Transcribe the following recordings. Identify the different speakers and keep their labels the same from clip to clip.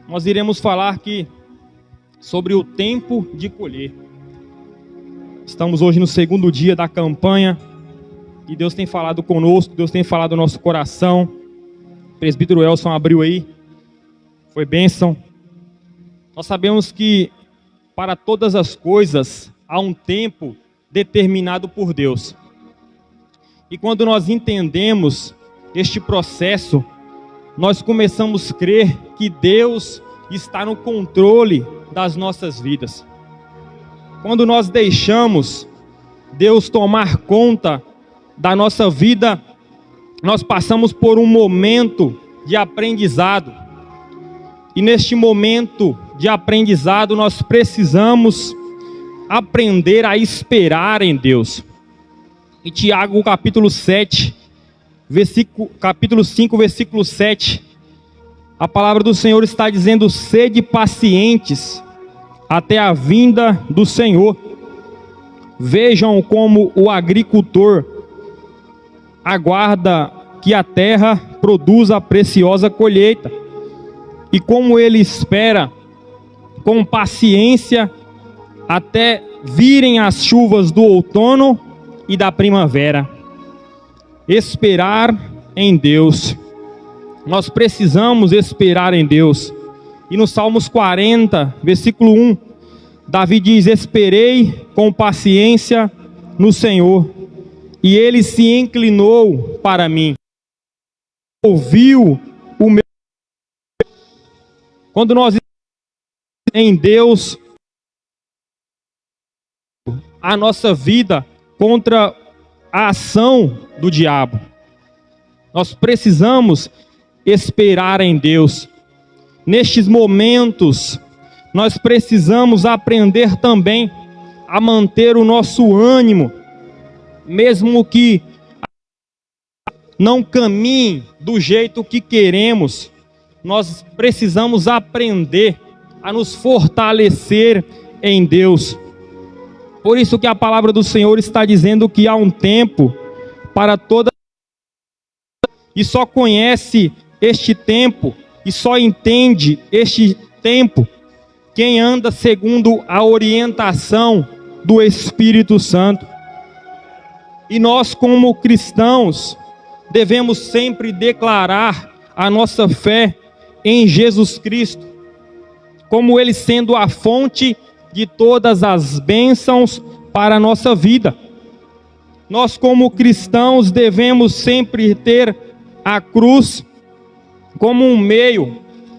Speaker 1: nós iremos falar aqui sobre o tempo de colher. Estamos hoje no segundo dia da campanha e Deus tem falado conosco, Deus tem falado no nosso coração. O presbítero Elson abriu aí, foi bênção. Nós sabemos que para todas as coisas há um tempo determinado por Deus. E quando nós entendemos este processo, nós começamos a crer que Deus está no controle das nossas vidas. Quando nós deixamos Deus tomar conta da nossa vida, nós passamos por um momento de aprendizado. E neste momento de aprendizado, nós precisamos aprender a esperar em Deus. Em Tiago, capítulo 7, capítulo 5, versículo 7, a palavra do Senhor está dizendo: sede pacientes até a vinda do Senhor. Vejam como o agricultor aguarda que a terra produza a preciosa colheita, e como ele espera com paciência até virem as chuvas do outono e da primavera. Esperar em Deus. Nós precisamos esperar em Deus. E no Salmos 40, versículo 1, Davi diz: esperei com paciência no Senhor, e ele se inclinou para mim, ouviu o meu. Quando nós em Deus, a nossa vida contra a ação do diabo. Nós precisamos esperar em Deus. Nestes momentos, nós precisamos aprender também a manter o nosso ânimo, mesmo que não caminhe do jeito que queremos. Nós precisamos aprender a nos fortalecer em Deus. Por isso que a palavra do Senhor está dizendo que há um tempo para toda, e só conhece este tempo e só entende este tempo quem anda segundo a orientação do Espírito Santo. E nós, como cristãos, devemos sempre declarar a nossa fé em Jesus Cristo, como Ele sendo a fonte de todas as bênçãos para a nossa vida. Nós, como cristãos, devemos sempre ter a cruz como um meio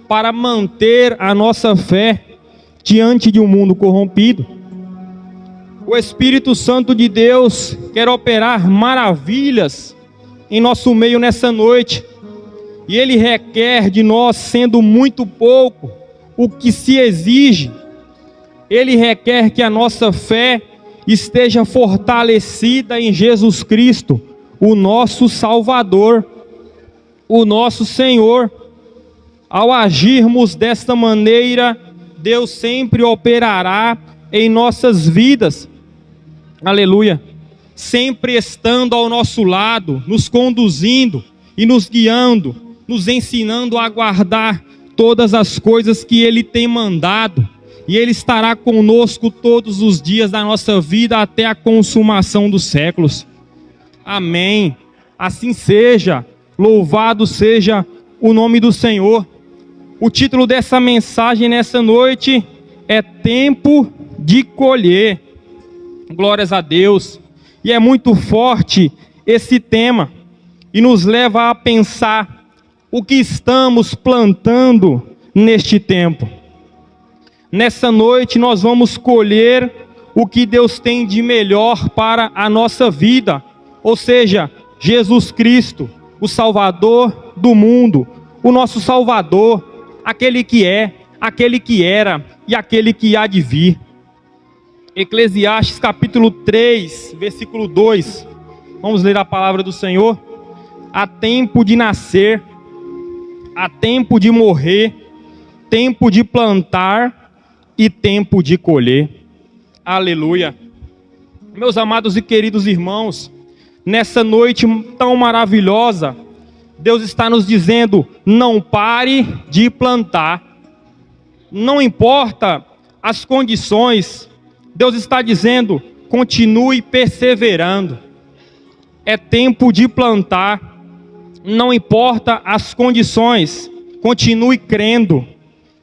Speaker 1: para manter a nossa fé diante de um mundo corrompido. O Espírito Santo de Deus quer operar maravilhas em nosso meio nessa noite, e Ele requer de nós, sendo muito pouco o que se exige, Ele requer que a nossa fé esteja fortalecida em Jesus Cristo, o nosso Salvador, o nosso Senhor. Ao agirmos desta maneira, Deus sempre operará em nossas vidas. Aleluia. Sempre estando ao nosso lado, nos conduzindo e nos guiando, nos ensinando a guardar todas as coisas que Ele tem mandado. E Ele estará conosco todos os dias da nossa vida até a consumação dos séculos. Amém. Assim seja. Louvado seja o nome do Senhor. O título dessa mensagem nessa noite é Tempo de Colher. Glórias a Deus. E é muito forte esse tema e nos leva a pensar o que estamos plantando neste tempo. Nessa noite nós vamos colher o que Deus tem de melhor para a nossa vida, ou seja, Jesus Cristo, o Salvador do mundo, o nosso Salvador, aquele que é, aquele que era e aquele que há de vir. Eclesiastes capítulo 3, versículo 2. Vamos ler a palavra do Senhor. Há tempo de nascer, há tempo de morrer, tempo de plantar e tempo de colher. Aleluia. Meus amados e queridos irmãos, nessa noite tão maravilhosa, Deus está nos dizendo: não pare de plantar. não importa as condições, Deus está dizendo, continue perseverando. É tempo de plantar, não importa as condições, continue crendo,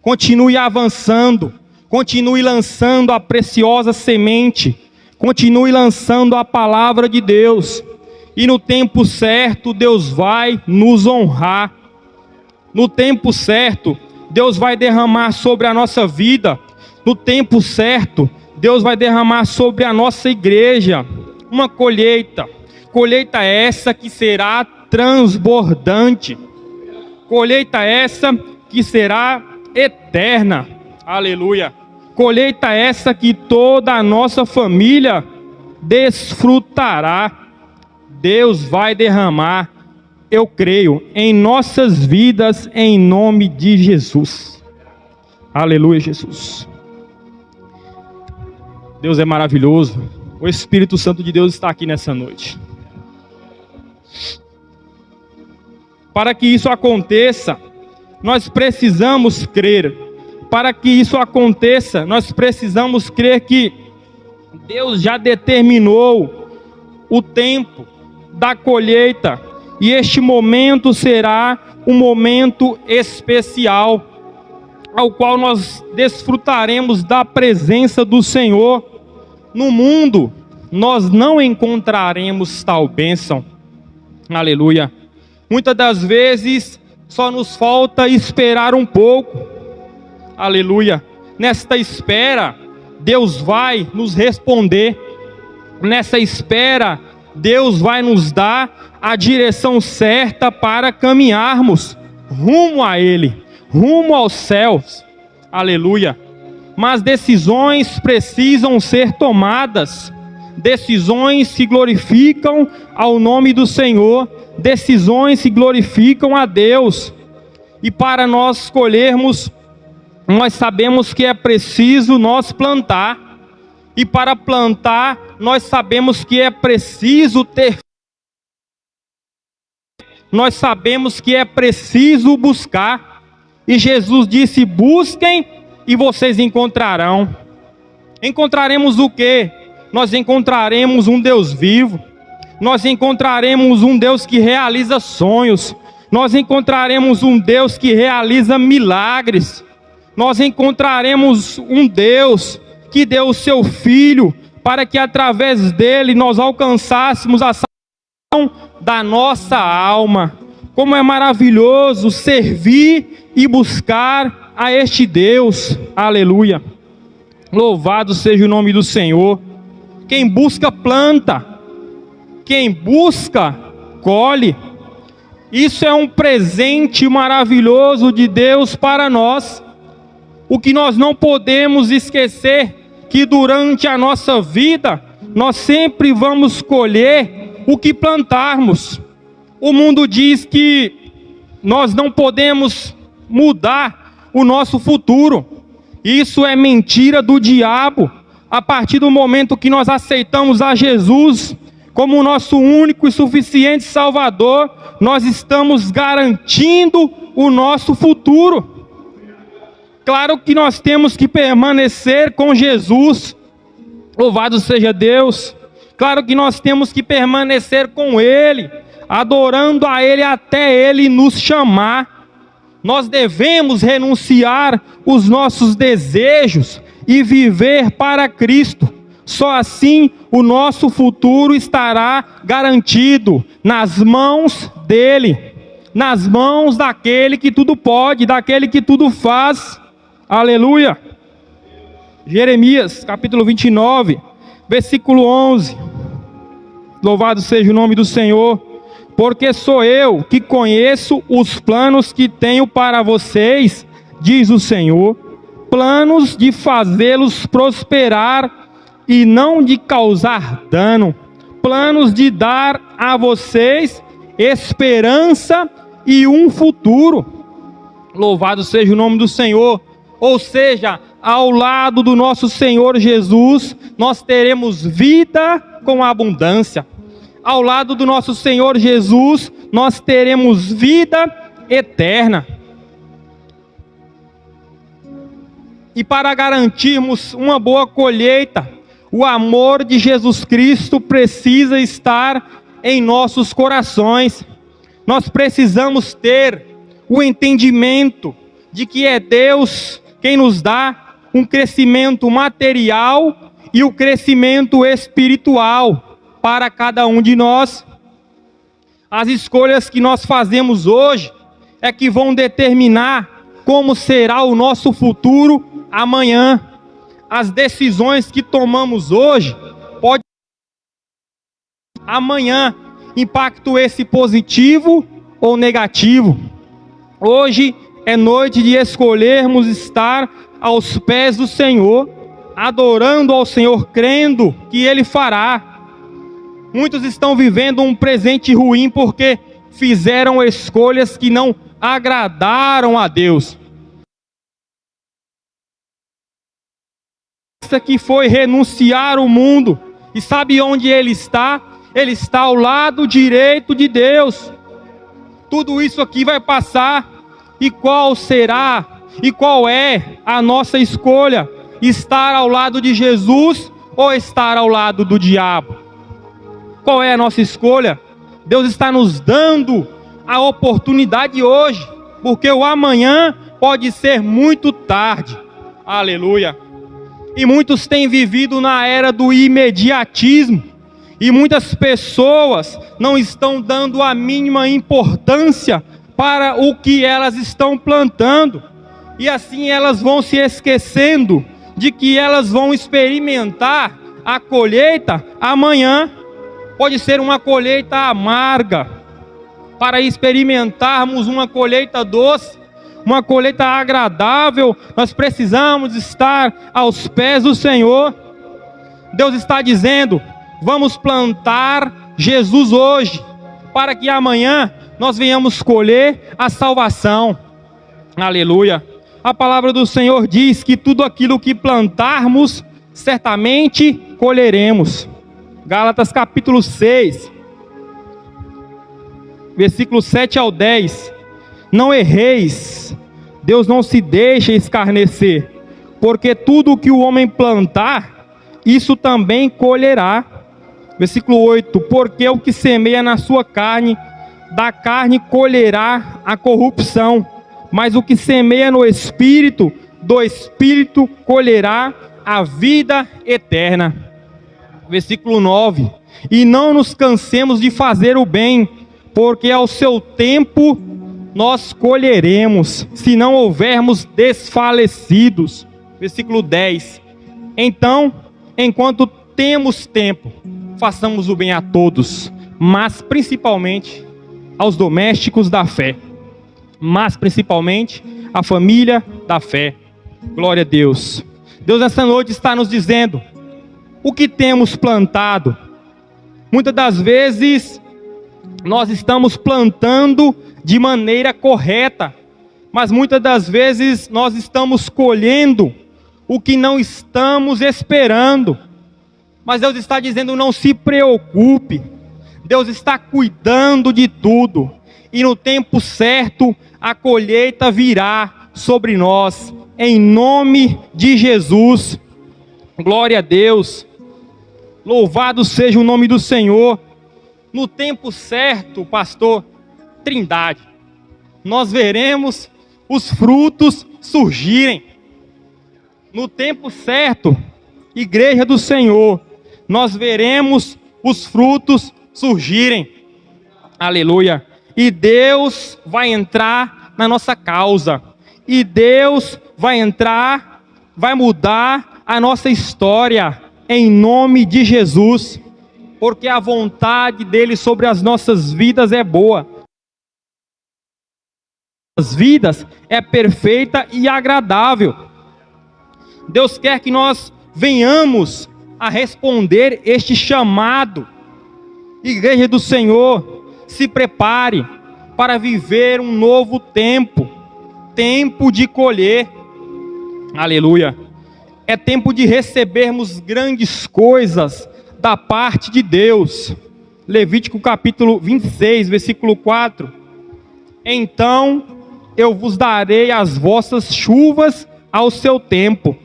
Speaker 1: continue avançando, continue lançando a preciosa semente, continue lançando a palavra de Deus, e no tempo certo Deus vai nos honrar. No tempo certo Deus vai derramar sobre a nossa vida, no tempo certo Deus vai derramar sobre a nossa igreja uma colheita essa que será transbordante, colheita essa que será eterna, aleluia, colheita essa que toda a nossa família desfrutará. Deus vai derramar, eu creio, em nossas vidas, em nome de Jesus, aleluia, Jesus. Deus é maravilhoso, o Espírito Santo de Deus está aqui nessa noite. Para que isso aconteça, nós precisamos crer. Para que isso aconteça, nós precisamos crer que Deus já determinou o tempo da colheita, e este momento será um momento especial, ao qual nós desfrutaremos da presença do Senhor. No mundo, nós não encontraremos tal bênção, aleluia. Muitas das vezes, só nos falta esperar um pouco, aleluia. Nesta espera, Deus vai nos responder. Nessa espera, Deus vai nos dar a direção certa para caminharmos rumo a Ele, rumo aos céus, aleluia. Mas decisões precisam ser tomadas, decisões que glorificam ao nome do Senhor, decisões que glorificam a Deus. E para nós colhermos, nós sabemos que é preciso nós plantar, e para plantar nós sabemos que é preciso ter, nós sabemos que é preciso buscar, e Jesus disse: busquem e vocês encontrarão. Encontraremos o quê? Nós encontraremos um Deus vivo, nós encontraremos um Deus que realiza sonhos, nós encontraremos um Deus que realiza milagres, nós encontraremos um Deus que deu o seu Filho para que através dele nós alcançássemos a salvação da nossa alma. Como é maravilhoso servir e buscar a este Deus, aleluia. Louvado seja o nome do Senhor. Quem busca planta, quem busca colhe. Isso é um presente maravilhoso de Deus para nós. O que nós não podemos esquecer, que durante a nossa vida, nós sempre vamos colher o que plantarmos. O mundo diz que nós não podemos mudar o nosso futuro. Isso é mentira do diabo. A partir do momento que nós aceitamos a Jesus como o nosso único e suficiente Salvador, nós estamos garantindo o nosso futuro. Claro que nós temos que permanecer com Jesus, louvado seja Deus. Claro que nós temos que permanecer com Ele, adorando a Ele até Ele nos chamar. Nós devemos renunciar os nossos desejos e viver para Cristo. Só assim o nosso futuro estará garantido nas mãos dEle, nas mãos daquele que tudo pode, daquele que tudo faz. Aleluia. Jeremias capítulo 29, versículo 11. Louvado seja o nome do Senhor. Porque sou eu que conheço os planos que tenho para vocês, diz o Senhor, planos de fazê-los prosperar e não de causar dano, planos de dar a vocês esperança e um futuro. Louvado seja o nome do Senhor. Ou seja, ao lado do nosso Senhor Jesus, nós teremos vida com abundância. Ao lado do nosso Senhor Jesus, nós teremos vida eterna. E para garantirmos uma boa colheita, o amor de Jesus Cristo precisa estar em nossos corações. Nós precisamos ter o entendimento de que é Deus quem nos dá um crescimento material e o crescimento espiritual para cada um de nós. As escolhas que nós fazemos hoje é que vão determinar como será o nosso futuro amanhã. As decisões que tomamos hoje podem amanhã impacto esse positivo ou negativo. Hoje é noite de escolhermos estar aos pés do Senhor, adorando ao Senhor, crendo que Ele fará. Muitos estão vivendo um presente ruim porque fizeram escolhas que não agradaram a Deus. Essa que foi renunciar o mundo. E sabe onde ele está? Ele está ao lado direito de Deus. Tudo isso aqui vai passar. E qual será e qual é a nossa escolha? Estar ao lado de Jesus ou estar ao lado do diabo? Qual é a nossa escolha? Deus está nos dando a oportunidade hoje, porque o amanhã pode ser muito tarde. Aleluia. E muitos têm vivido na era do imediatismo, e muitas pessoas não estão dando a mínima importância para o que elas estão plantando, e assim elas vão se esquecendo de que elas vão experimentar a colheita amanhã. Pode ser uma colheita amarga, para experimentarmos uma colheita doce, uma colheita agradável. Nós precisamos estar aos pés do Senhor. Deus está dizendo: vamos plantar Jesus hoje, para que amanhã nós venhamos colher a salvação. Aleluia. A palavra do Senhor diz que tudo aquilo que plantarmos, certamente colheremos. Gálatas capítulo 6, versículo 7 ao 10. Não erreis, Deus não se deixa escarnecer, porque tudo o que o homem plantar, isso também colherá. Versículo 8. Porque o que semeia na sua carne, da carne colherá a corrupção, mas o que semeia no Espírito, do Espírito colherá a vida eterna. Versículo 9. E não nos cansemos de fazer o bem, porque ao seu tempo nós colheremos, se não houvermos desfalecidos. Versículo 10. Então, enquanto temos tempo, façamos o bem a todos, mas principalmente aos domésticos da fé, mas principalmente à família da fé. Glória a Deus. Deus nessa noite está nos dizendo: o que temos plantado? Muitas das vezes nós estamos plantando de maneira correta, mas muitas das vezes nós estamos colhendo o que não estamos esperando. Mas Deus está dizendo: não se preocupe, Deus está cuidando de tudo, e no tempo certo a colheita virá sobre nós, em nome de Jesus. Glória a Deus. Louvado seja o nome do Senhor. No tempo certo, pastor Trindade, nós veremos os frutos surgirem. No tempo certo, igreja do Senhor, nós veremos os frutos surgirem. Aleluia. E Deus vai entrar na nossa causa. E Deus vai entrar, vai mudar a nossa história, em nome de Jesus, porque a vontade dele sobre as nossas vidas é boa. As vidas é perfeita e agradável. Deus quer que nós venhamos a responder este chamado. Igreja do Senhor, se prepare para viver um novo tempo, tempo de colher. Aleluia. É tempo de recebermos grandes coisas da parte de Deus. Levítico capítulo 26, versículo 4. Então eu vos darei as vossas chuvas ao seu tempo,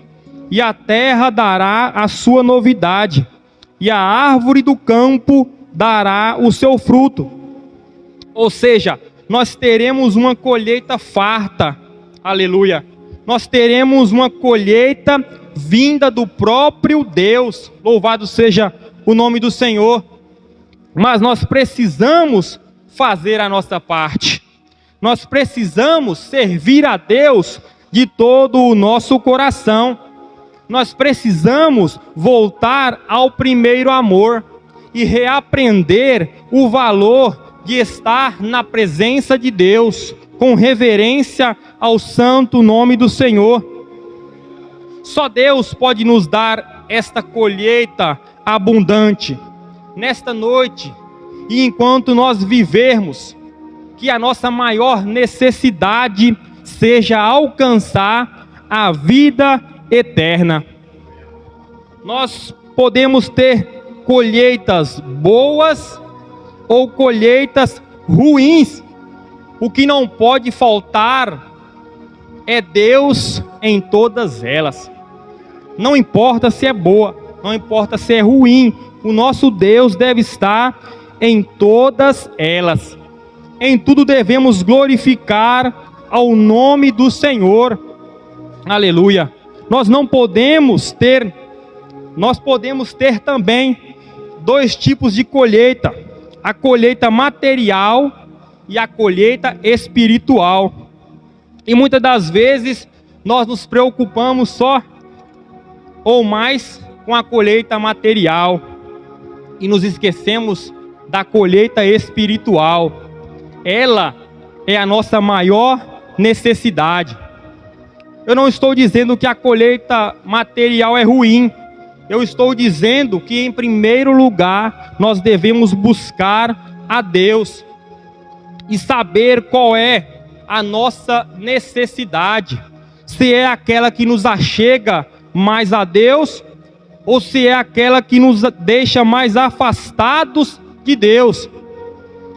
Speaker 1: e a terra dará a sua novidade, e a árvore do campo dará o seu fruto. Ou seja, nós teremos uma colheita farta, aleluia. Nós teremos uma colheita vinda do próprio Deus, louvado seja o nome do Senhor. Mas nós precisamos fazer a nossa parte. Nós precisamos servir a Deus de todo o nosso coração. Nós precisamos voltar ao primeiro amor e reaprender o valor de estar na presença de Deus, com reverência ao santo nome do Senhor. Só Deus pode nos dar esta colheita abundante. Nesta noite, e enquanto nós vivermos, que a nossa maior necessidade seja alcançar a vida eterna. Nós podemos ter colheitas boas ou colheitas ruins. O que não pode faltar é Deus em todas elas. Não importa se é boa, não importa se é ruim, o nosso Deus deve estar em todas elas. Em tudo devemos glorificar ao nome do Senhor. Aleluia. Nós podemos ter também dois tipos de colheita: a colheita material e a colheita espiritual. E muitas das vezes nós nos preocupamos só ou mais com a colheita material e nos esquecemos da colheita espiritual. Ela é a nossa maior necessidade. Eu não estou dizendo que a colheita material é ruim. Eu estou dizendo que, em primeiro lugar, nós devemos buscar a Deus e saber qual é a nossa necessidade. Se é aquela que nos achega mais a Deus, ou se é aquela que nos deixa mais afastados de Deus.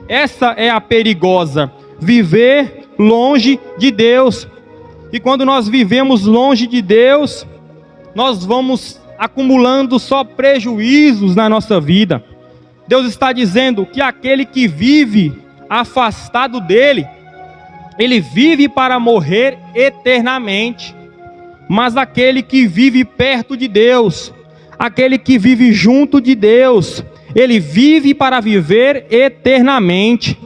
Speaker 1: Essa é a perigosa, viver longe de Deus. E quando nós vivemos longe de Deus, nós vamos acumulando só prejuízos na nossa vida. Deus está dizendo que aquele que vive afastado dele, ele vive para morrer eternamente. Mas aquele que vive perto de Deus, aquele que vive junto de Deus, ele vive para viver eternamente.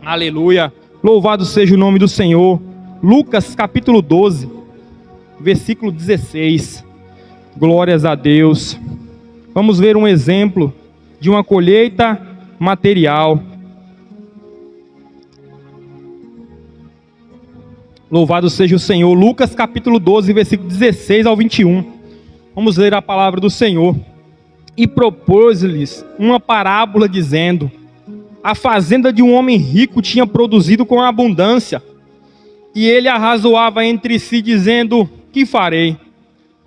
Speaker 1: Aleluia. Louvado seja o nome do Senhor. Lucas capítulo 12, versículo 16. Glórias a Deus. Vamos ver um exemplo de uma colheita material. Louvado seja o Senhor. Lucas capítulo 12, versículo 16 ao 21. Vamos ler a palavra do Senhor. E propôs-lhes uma parábola dizendo: a fazenda de um homem rico tinha produzido com abundância. E ele arrazoava entre si, dizendo: que farei?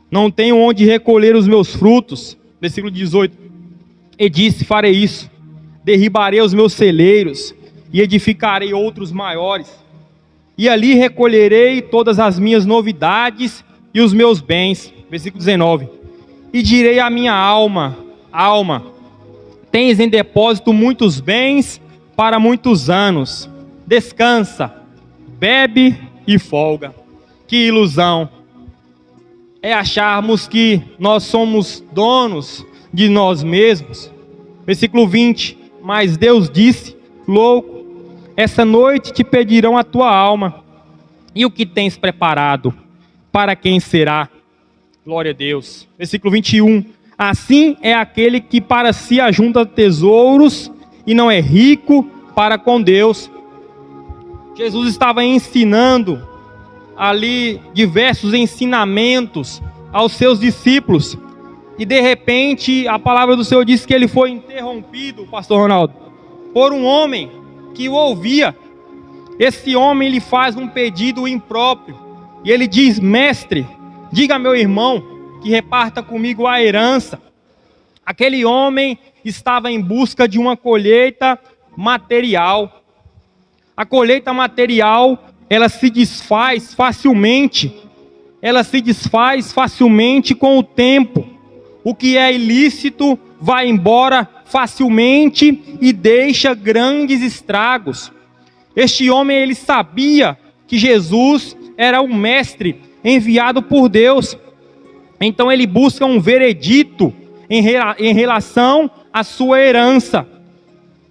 Speaker 1: Não tenho onde recolher os meus frutos. Versículo 18. E disse: farei isso, derribarei os meus celeiros e edificarei outros maiores. E ali recolherei todas as minhas novidades e os meus bens. Versículo 19. E direi à minha alma: alma, tens em depósito muitos bens para muitos anos. Descansa, bebe e folga. Que ilusão é acharmos que nós somos donos de nós mesmos. Versículo 20. Mas Deus disse: louco, essa noite te pedirão a tua alma, e o que tens preparado, para quem será? Glória a Deus. Versículo 21. Assim é aquele que para si ajunta tesouros e não é rico para com Deus. Jesus estava ensinando ali diversos ensinamentos aos seus discípulos. E de repente a palavra do Senhor diz que ele foi interrompido, pastor Ronaldo, por um homem que o ouvia. Esse homem lhe faz um pedido impróprio. E ele diz: mestre, diga a meu irmão que reparta comigo a herança. Aquele homem estava em busca de uma colheita material. A colheita material, ela se desfaz facilmente. ela se desfaz facilmente com o tempo. O que é ilícito vai embora facilmente e deixa grandes estragos. Este homem, ele sabia que Jesus era um mestre enviado por Deus. Então ele busca um veredito em relação à sua herança.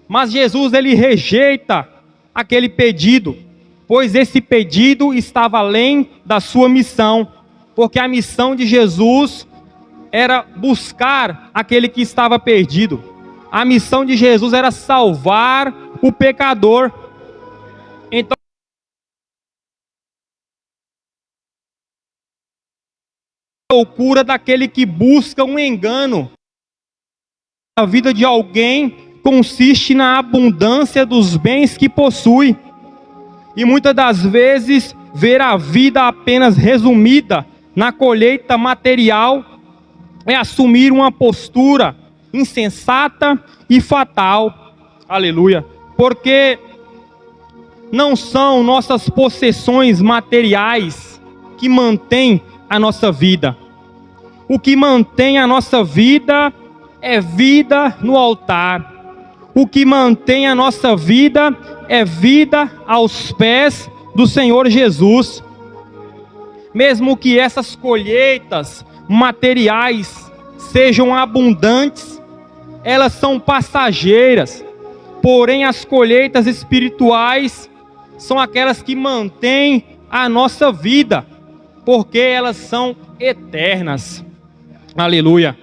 Speaker 1: Mas Jesus, ele rejeita aquele pedido, pois esse pedido estava além da sua missão, porque a missão de Jesus era buscar aquele que estava perdido. A missão de Jesus era salvar o pecador. Então, a loucura daquele que busca um engano. A vida de alguém consiste na abundância dos bens que possui. E muitas das vezes, ver a vida apenas resumida na colheita material é assumir uma postura insensata e fatal. Aleluia. Porque não são nossas possessões materiais que mantêm a nossa vida. O que mantém a nossa vida é vida no altar. O que mantém a nossa vida é vida aos pés do Senhor Jesus. Mesmo que essas colheitas materiais sejam abundantes, elas são passageiras. Porém, as colheitas espirituais são aquelas que mantêm a nossa vida, porque elas são eternas. Aleluia.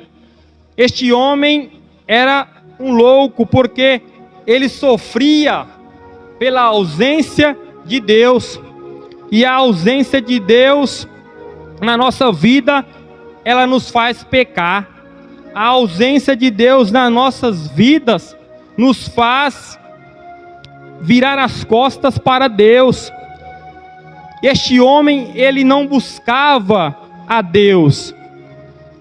Speaker 1: Este homem era um louco, porque ele sofria pela ausência de Deus. E a ausência de Deus na nossa vida, ela nos faz pecar. A ausência de Deus nas nossas vidas nos faz virar as costas para Deus. Este homem, ele não buscava a Deus.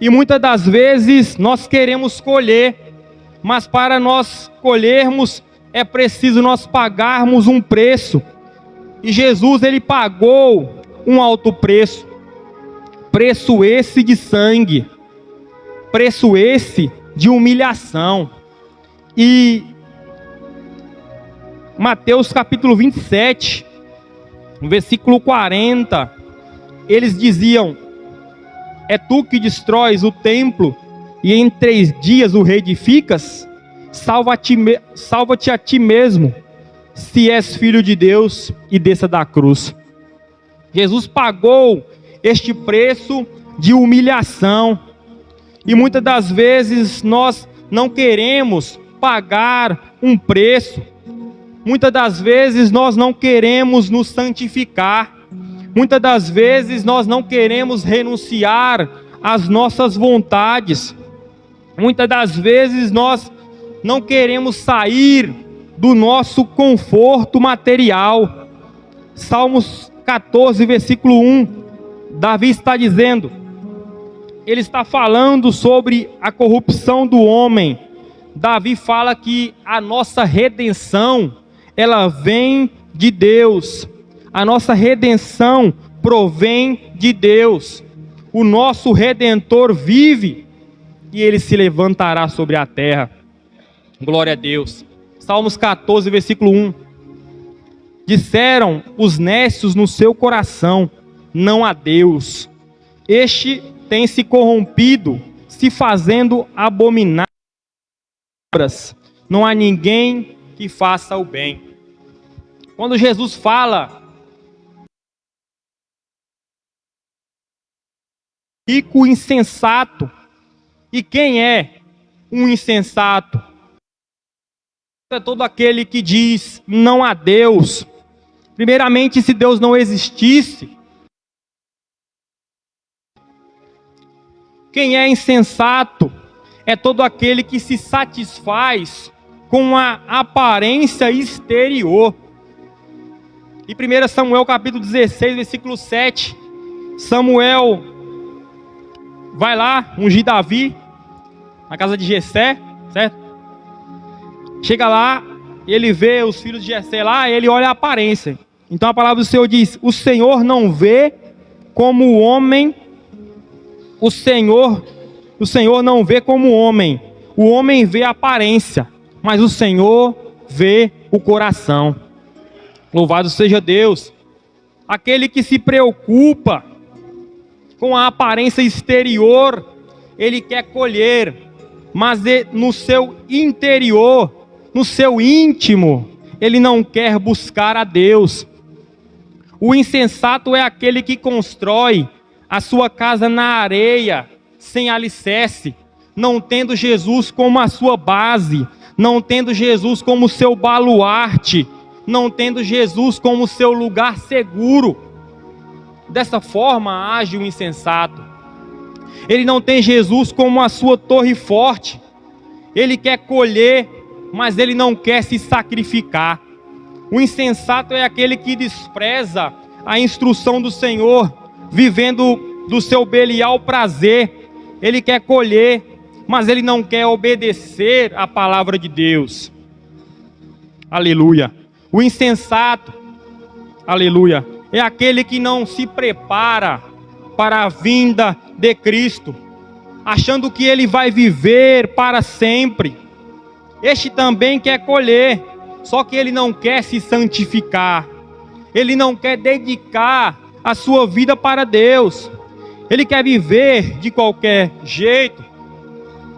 Speaker 1: E muitas das vezes nós queremos colher, mas para nós colhermos é preciso nós pagarmos um preço. E Jesus, ele pagou um alto preço. Preço esse de sangue. Preço esse de humilhação. E Mateus capítulo 27, no versículo 40, eles diziam: é tu que destróis o templo e em 3 dias o reedificas? Salva-te a ti mesmo, se és filho de Deus, e desça da cruz. Jesus pagou este preço de humilhação. E muitas das vezes nós não queremos pagar um preço. Muitas das vezes nós não queremos nos santificar. Muitas das vezes nós não queremos renunciar às nossas vontades. Muitas das vezes nós não queremos sair do nosso conforto material. Salmos 14, versículo 1, Davi está dizendo, ele está falando sobre a corrupção do homem. Davi fala que a nossa redenção, ela vem de Deus. A nossa redenção provém de Deus. O nosso Redentor vive e ele se levantará sobre a terra. Glória a Deus. Salmos 14, versículo 1. Disseram os nécios no seu coração: não há Deus. Este tem se corrompido, se fazendo abomináveis obras. Não há ninguém que faça o bem. Quando Jesus fala rico insensato, e quem é um insensato? É todo aquele que diz não há Deus. Primeiramente, se Deus não existisse, quem é insensato é todo aquele que se satisfaz com a aparência exterior. E 1 Samuel capítulo 16, versículo 7, Samuel vai lá ungir Davi na casa de Jessé, certo? Chega lá, ele vê os filhos de Jessé lá, ele olha a aparência. Então a palavra do Senhor diz: o Senhor não vê como o homem, o Senhor não vê como o homem. O homem vê a aparência, mas o Senhor vê o coração. Louvado seja Deus. Aquele que se preocupa com a aparência exterior, ele quer colher, mas no seu interior, no seu íntimo, ele não quer buscar a Deus. O insensato é aquele que constrói a sua casa na areia, sem alicerce, não tendo Jesus como a sua base, não tendo Jesus como seu baluarte, não tendo Jesus como seu lugar seguro. Dessa forma age o insensato. Ele não tem Jesus como a sua torre forte. Ele quer colher, mas ele não quer se sacrificar. O insensato é aquele que despreza a instrução do Senhor, vivendo do seu belial prazer. Ele quer colher, mas ele não quer obedecer à palavra de Deus. Aleluia. O insensato, aleluia, é aquele que não se prepara para a vinda de Cristo, achando que ele vai viver para sempre. Este também quer colher, só que ele não quer se santificar. Ele não quer dedicar a sua vida para Deus. Ele quer viver de qualquer jeito.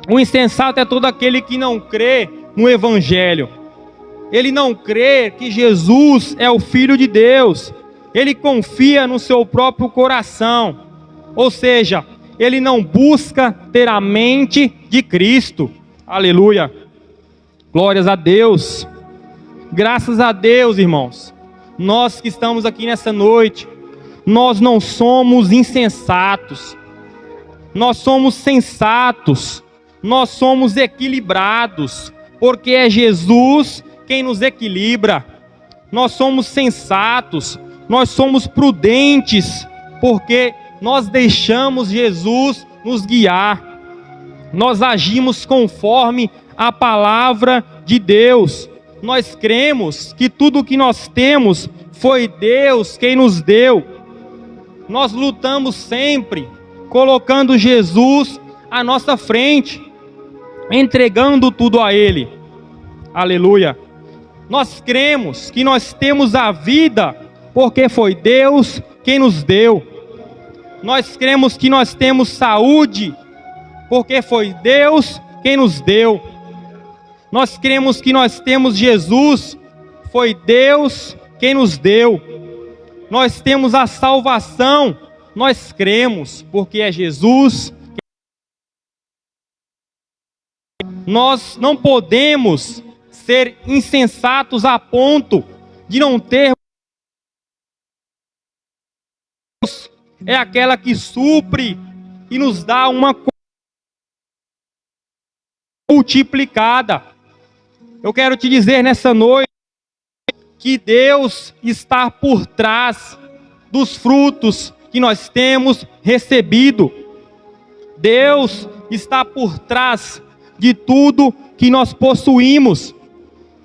Speaker 1: O insensato é todo aquele que não crê no Evangelho. Ele não crê que Jesus é o Filho de Deus. Ele confia no seu próprio coração. Ou seja, ele não busca ter a mente de Cristo. Aleluia. Glórias a Deus. Graças a Deus, irmãos. Nós que estamos aqui nessa noite, nós não somos insensatos. Nós somos sensatos. Nós somos equilibrados. Porque é Jesus quem nos equilibra. Nós somos sensatos. Nós somos prudentes. Porque nós deixamos Jesus nos guiar. Nós agimos conforme a palavra de Deus. Nós cremos que tudo o que nós temos foi Deus quem nos deu. Nós lutamos sempre colocando Jesus à nossa frente, entregando tudo a Ele. Aleluia. Nós cremos que nós temos a vida porque foi Deus quem nos deu. Nós cremos que nós temos saúde porque foi Deus quem nos deu. Nós cremos que nós temos Jesus, foi Deus quem nos deu. Nós temos a salvação, nós cremos, porque é Jesus. Nós não podemos ser insensatos a ponto de não ter. É aquela que supre e nos dá uma multiplicada. Eu quero te dizer nessa noite que Deus está por trás dos frutos que nós temos recebido. Deus está por trás de tudo que nós possuímos.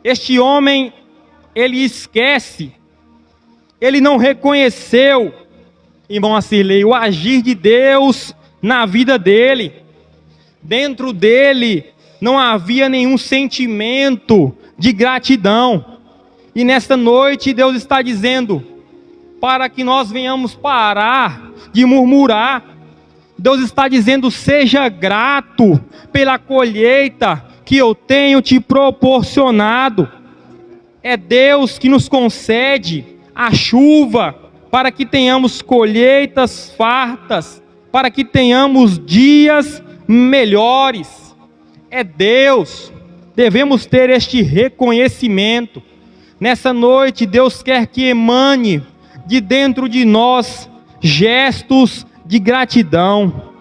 Speaker 1: Este homem, ele esquece, ele não reconheceu, irmão Acirlei, o agir de Deus na vida dele. Dentro dele não havia nenhum sentimento de gratidão. E nesta noite Deus está dizendo, para que nós venhamos parar de murmurar. Deus está dizendo, seja grato pela colheita que eu tenho te proporcionado. É Deus que nos concede a chuva para que tenhamos colheitas fartas, para que tenhamos dias melhores. É Deus. Devemos ter este reconhecimento. Nessa noite, Deus quer que emane de dentro de nós gestos de gratidão.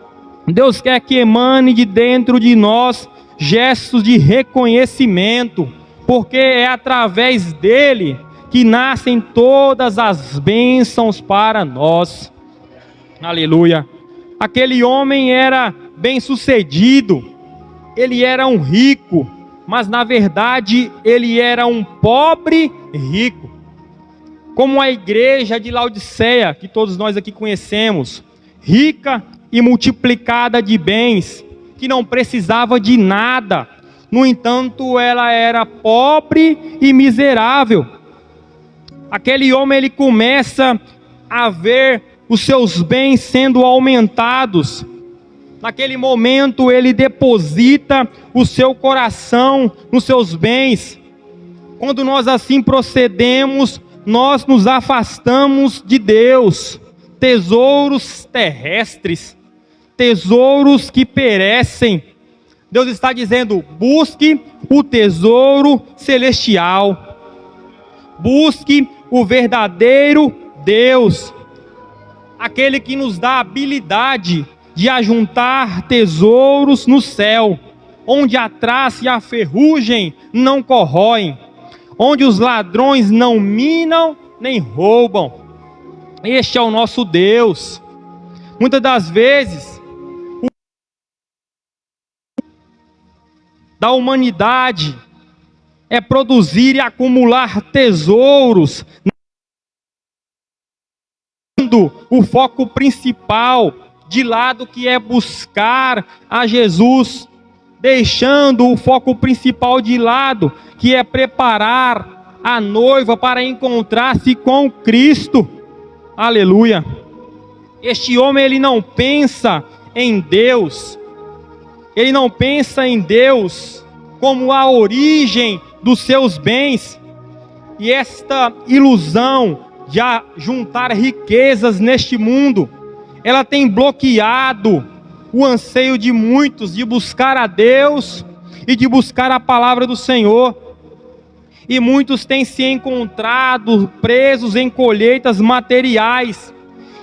Speaker 1: Deus quer que emane de dentro de nós gestos de reconhecimento, porque é através dele que nascem todas as bênçãos para nós. Aleluia. Aquele homem era bem-sucedido, ele era um rico, mas na verdade ele era um pobre rico. como a igreja de Laodiceia, que todos nós aqui conhecemos, rica e multiplicada de bens, que não precisava de nada. No entanto, ela era pobre e miserável. Aquele homem, ele começa a ver os seus bens sendo aumentados. Naquele momento, ele deposita o seu coração nos seus bens. Quando nós assim procedemos, nós nos afastamos de Deus. Tesouros terrestres, tesouros que perecem. Deus está dizendo: busque o tesouro celestial. Busque o verdadeiro Deus. Aquele que nos dá a habilidade de ajuntar tesouros no céu, onde a traça e a ferrugem não corroem, onde os ladrões não minam nem roubam. Este é o nosso Deus. Muitas das vezes, da humanidade é produzir e acumular tesouros, dando o foco principal de lado, que é buscar a Jesus, deixando o foco principal de lado, que é preparar a noiva para encontrar-se com Cristo. Aleluia. Este homem, ele não pensa em Deus. Ele não pensa em Deus como a origem dos seus bens. E esta ilusão de juntar riquezas neste mundo, ela tem bloqueado o anseio de muitos de buscar a Deus e de buscar a palavra do Senhor. E muitos têm se encontrado presos em colheitas materiais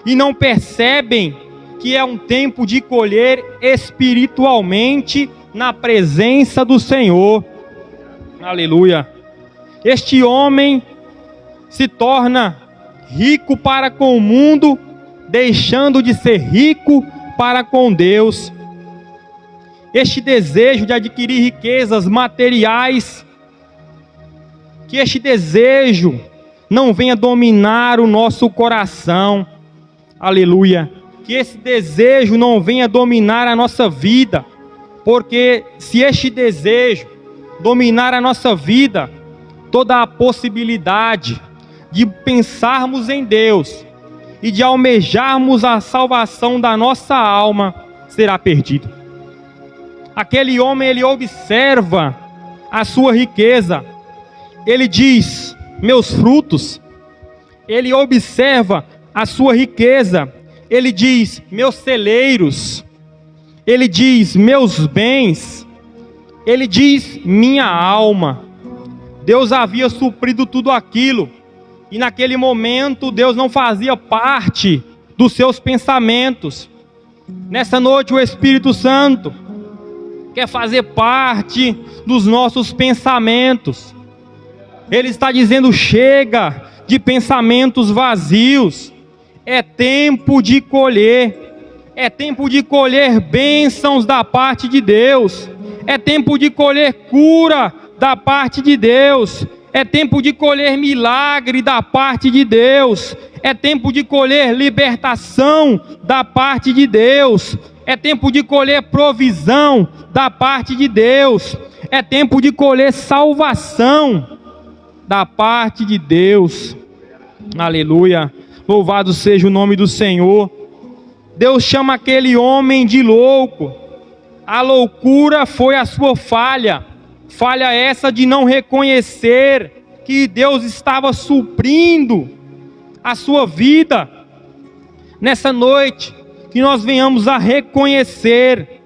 Speaker 1: e não percebem que é um tempo de colher espiritualmente na presença do Senhor. Aleluia. Este homem se torna rico para com o mundo, deixando de ser rico para com Deus. Este desejo de adquirir riquezas materiais, que este desejo não venha dominar o nosso coração. Aleluia. Que esse desejo não venha dominar a nossa vida, porque se este desejo dominar a nossa vida, toda a possibilidade de pensarmos em Deus e de almejarmos a salvação da nossa alma será perdida. Aquele homem, ele observa a sua riqueza. Ele diz: meus frutos. Ele observa a sua riqueza. Ele diz: meus celeiros. Ele diz: meus bens. Ele diz: minha alma. Deus havia suprido tudo aquilo. E naquele momento Deus não fazia parte dos seus pensamentos. Nessa noite o Espírito Santo quer fazer parte dos nossos pensamentos. Ele está dizendo: chega de pensamentos vazios. É tempo de colher. É tempo de colher bênçãos da parte de Deus. É tempo de colher cura da parte de Deus. É tempo de colher milagre da parte de Deus. É tempo de colher libertação da parte de Deus. É tempo de colher provisão da parte de Deus. É tempo de colher salvação da parte de Deus. Aleluia. Louvado seja o nome do Senhor. Deus chama aquele homem de louco. A loucura foi a sua falha. Falha essa de não reconhecer que Deus estava suprindo a sua vida. Nessa noite, que nós venhamos a reconhecer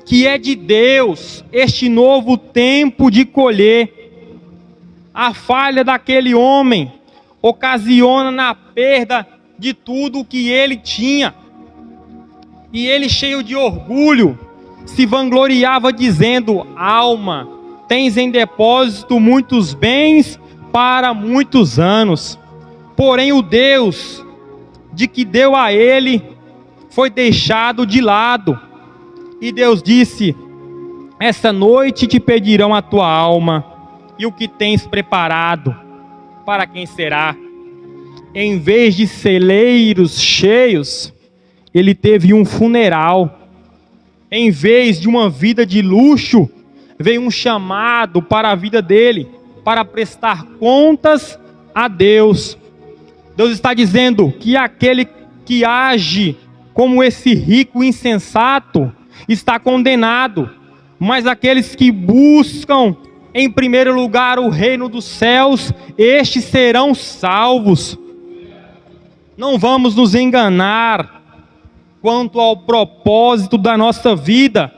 Speaker 1: que é de Deus este novo tempo de colher. A falha daquele homem ocasiona na perda de tudo o que ele tinha. E ele, cheio de orgulho, se vangloriava dizendo: alma, tens em depósito muitos bens para muitos anos. Porém o Deus de que deu a ele foi deixado de lado. E Deus disse: esta noite te pedirão a tua alma, e o que tens preparado, para quem será? em vez de celeiros cheios, ele teve um funeral. Em vez de uma vida de luxo, veio um chamado para a vida dele, para prestar contas a Deus. Deus está dizendo que aquele que age como esse rico insensato está condenado, mas aqueles que buscam em primeiro lugar o reino dos céus, estes serão salvos. Não vamos nos enganar quanto ao propósito da nossa vida.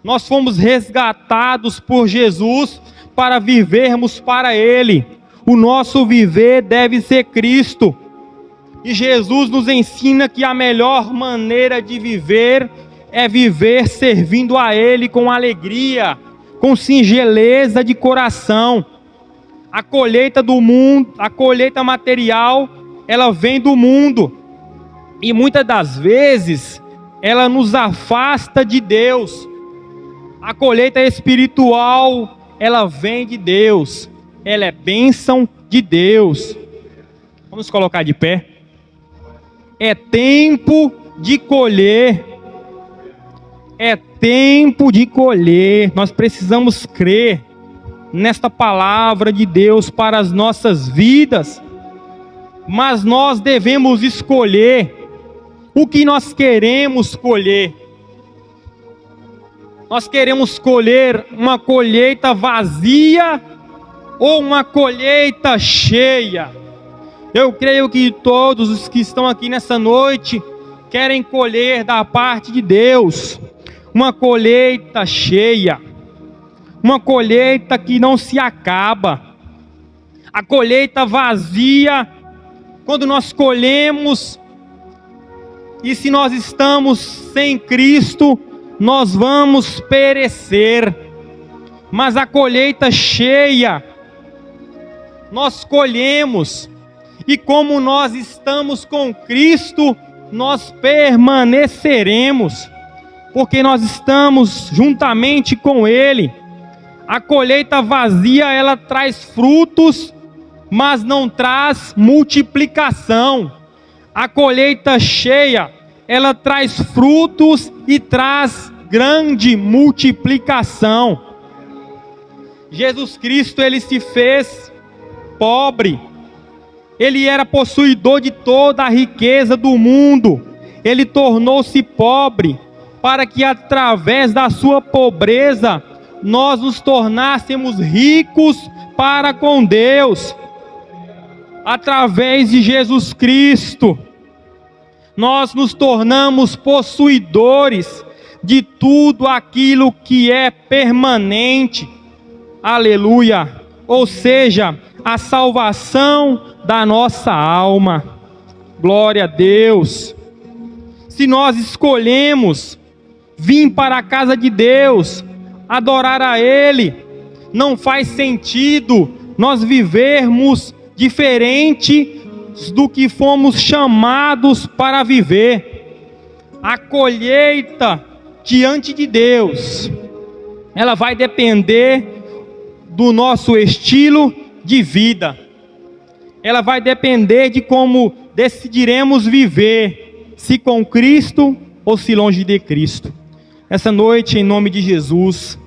Speaker 1: Nós fomos resgatados por Jesus para vivermos para Ele. O nosso viver deve ser Cristo. E Jesus nos ensina que a melhor maneira de viver é viver servindo a Ele com alegria, com singeleza de coração. A colheita do mundo, a colheita material, ela vem do mundo. E muitas das vezes, ela nos afasta de Deus. A colheita espiritual, ela vem de Deus. Ela é bênção de Deus. Vamos colocar de pé. É tempo de colher. É tempo de colher. Nós precisamos crer nesta palavra de Deus para as nossas vidas. Mas nós devemos escolher o que nós queremos colher. Nós queremos colher uma colheita vazia ou uma colheita cheia? Eu creio que todos os que estão aqui nessa noite querem colher da parte de Deus uma colheita cheia, uma colheita que não se acaba. A colheita vazia, quando nós colhemos, e se nós estamos sem Cristo, nós vamos perecer. Mas a colheita cheia, nós colhemos, e como nós estamos com Cristo, nós permaneceremos, porque nós estamos juntamente com Ele. A colheita vazia, ela traz frutos, mas não traz multiplicação. A colheita cheia, ela traz frutos e traz grande multiplicação. Jesus Cristo, Ele se fez pobre. Ele era possuidor de toda a riqueza do mundo. Ele tornou-se pobre para que através da sua pobreza nós nos tornássemos ricos para com Deus. Através de Jesus Cristo, nós nos tornamos possuidores de tudo aquilo que é permanente. Aleluia! Ou seja, a salvação da nossa alma. Glória a Deus! Se nós escolhemos vir para a casa de Deus, adorar a Ele, não faz sentido nós vivermos diferente do que fomos chamados para viver. A colheita diante de Deus, ela vai depender do nosso estilo de vida. Ela vai depender de como decidiremos viver, se com Cristo ou se longe de Cristo. Essa noite, em nome de Jesus,